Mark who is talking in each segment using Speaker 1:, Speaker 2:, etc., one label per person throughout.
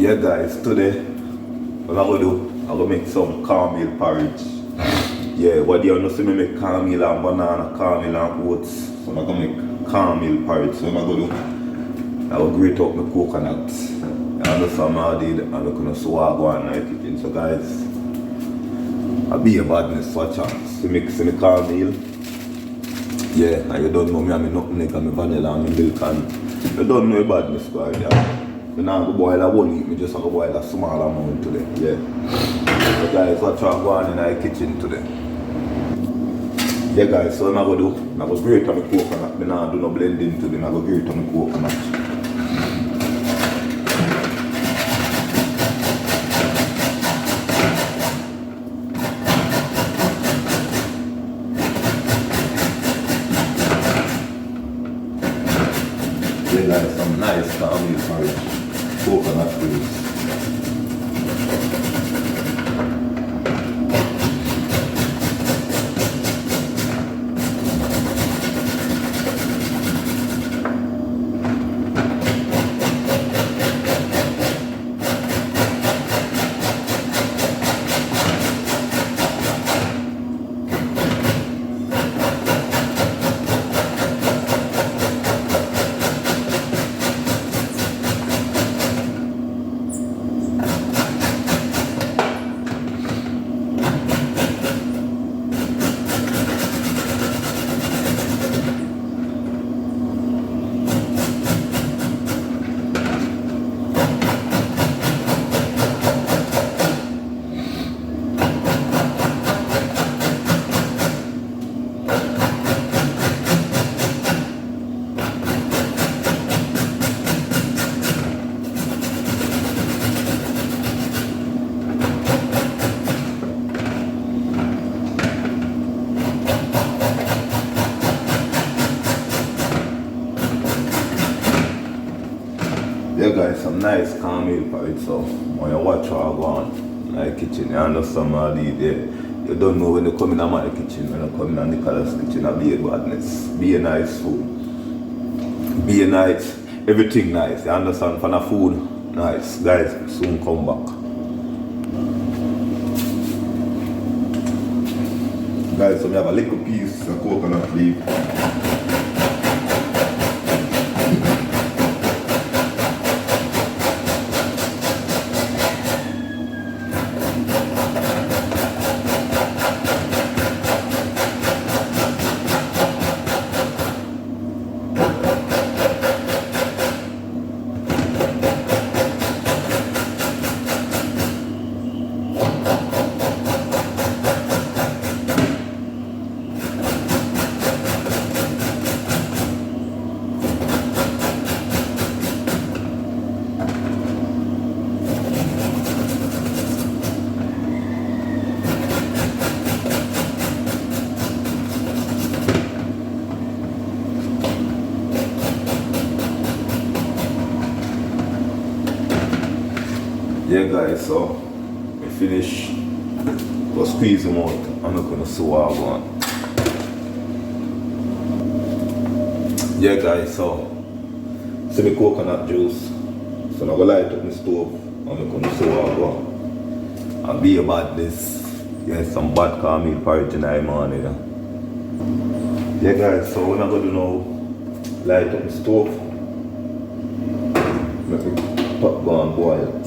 Speaker 1: Yeah guys, today what I'm gonna do, I'm gonna make some cornmeal porridge. Yeah, what do you know, see me make cornmeal and banana, cornmeal and oats. So I'm gonna make cornmeal porridge. So what I'm gonna do, I'm gonna grate up my coconut. You understand what I did? I'm gonna swag one night kitchen. So guys, I'll be a badness, watch out. So mix the cornmeal. Yeah, and you don't know me, I'm nothing like I'm vanilla and milk and you don't know your badness, guys. Yeah. You know, I boil a whole heap, I just have to boil a small amount today. Yeah. So guys, watch out going in the kitchen today. Yeah guys, so what I'm going to do, I'm going to grate on the coconut. I'm not do no blending today, I'm going to grate on the coconut. Yeah guys, some nice cornmeal porridge. Coconut juice. Yeah guys, some nice cornmeal porridge. So when you watch how I go on in the kitchen, you understand what I did there. You don't know when you come in my kitchen, when you come in Nicholas' kitchen, I'll be a badness. Be a nice food. Be a nice, everything nice. You understand? For the food, nice. Guys, soon come back. Guys, so we have a little piece of coconut leaf. Yeah guys, so we finish. We'll squeeze them out. I'm not gonna sew all one. Yeah guys, so see the coconut juice. So I'm gonna light up the stove. I'm not gonna sew all one. I'll be about this. Yeah, some bad cornmeal porridge in the morning. Yeah guys, so what I'm gonna do now, light up the stove. Make the pot go and boil.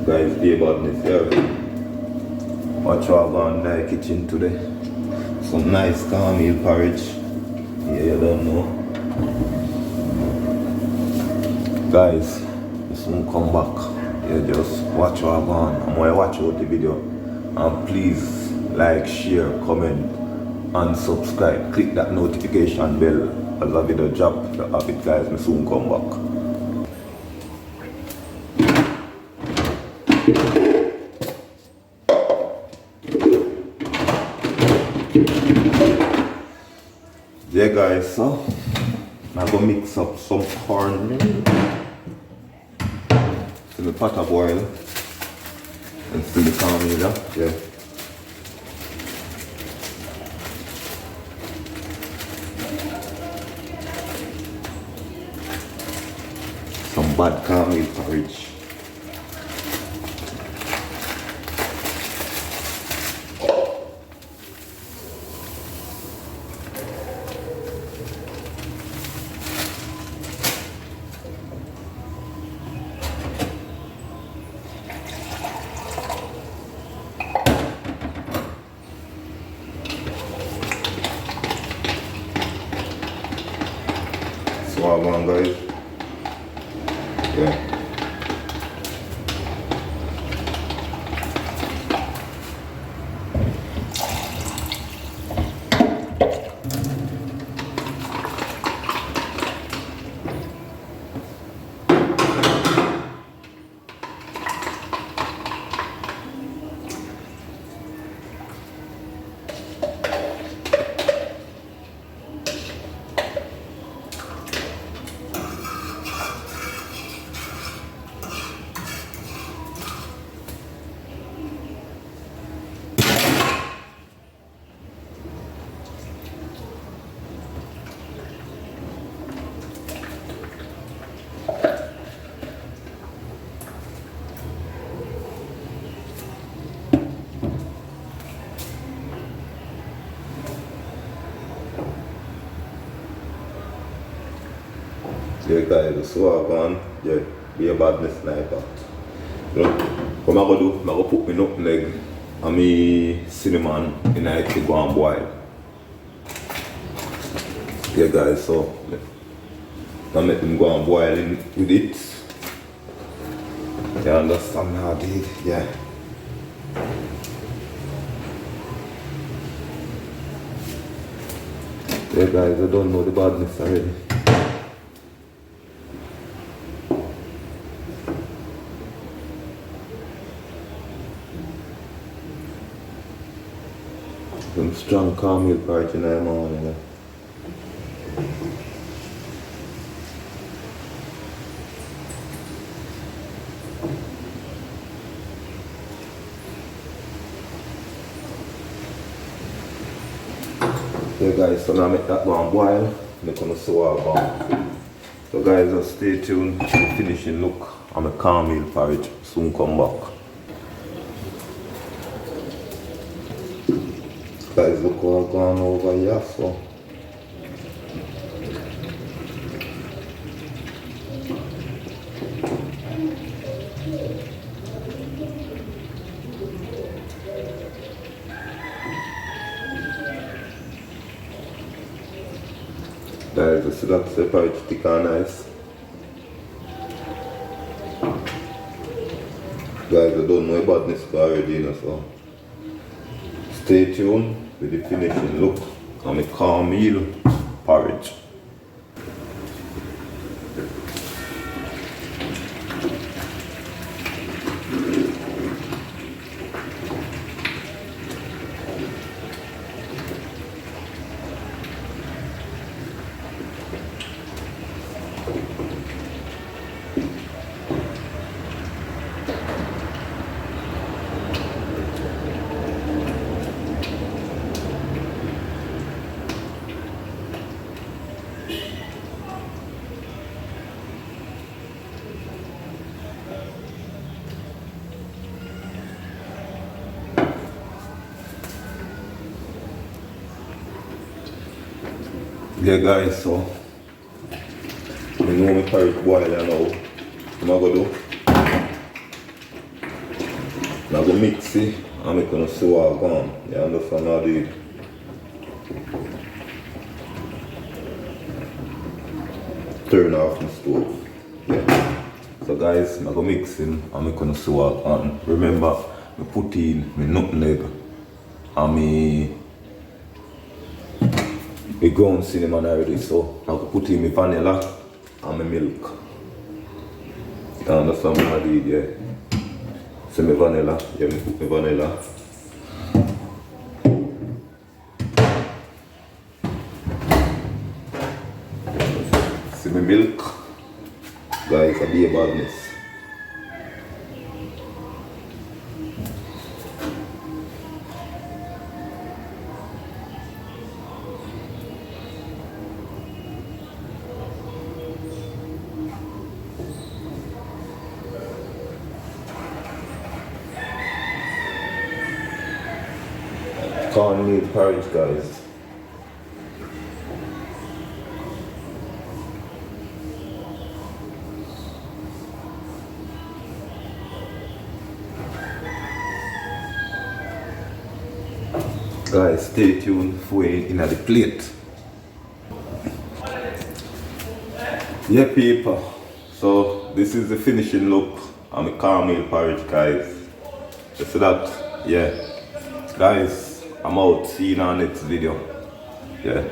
Speaker 1: Guys, be about this here. Watch out on the kitchen today. Some nice cornmeal porridge. Yeah, you don't know. Guys, you soon come back. Yeah, just watch out on. I'm gonna watch out the video. And please like, share, comment, and subscribe. Click that notification bell as a video drop. You have it guys, me soon come back. Yeah guys, so I'm gonna mix up some cornmeal in the pot of oil and fill the cornmeal. Yeah. bad cornmeal porridge. So on guys. Yeah. Yeah guys, the swag on, yeah, be a badness sniper. You know, what I'm gonna do, I'm gonna put my nutmeg and my cinnamon in it to go and boil. Yeah guys, so I'm make them go and boil in with it. You understand how I did? Yeah. Yeah guys, I don't know the badness already. Some strong cornmeal porridge in the morning. Yeah guys, so now I make that go and boil. I'm gonna swab on. So guys, just stay tuned to the finishing look. I'm a cornmeal porridge soon come back. Guys, look what I've gone over here, so. Guys, you see that separate thick and nice. Guys, I don't know about this already, you know, so stay tuned with the finishing look on the cornmeal porridge. Yeah guys, so you know my porridge boil now. What I'm gonna do? I'm gonna mix it and I'm gonna see what I'm going. You understand how I do it? Turn off the stove. Yeah. So guys, I'm gonna mix it and I'm gonna see what I'm. Remember, I put in my nutmeg and my ground cinnamon already, so I could put in my vanilla and my milk. You understand what I did, yeah? So my vanilla, yeah, I put my vanilla. See my milk. Guys, I be a badness. cornmeal porridge, guys. Guys, stay tuned for it in the plate. Yeah, people. So this is the finishing look on the cornmeal porridge, guys. You see that? Yeah. Guys, I'm out. See you in our next video. Yeah.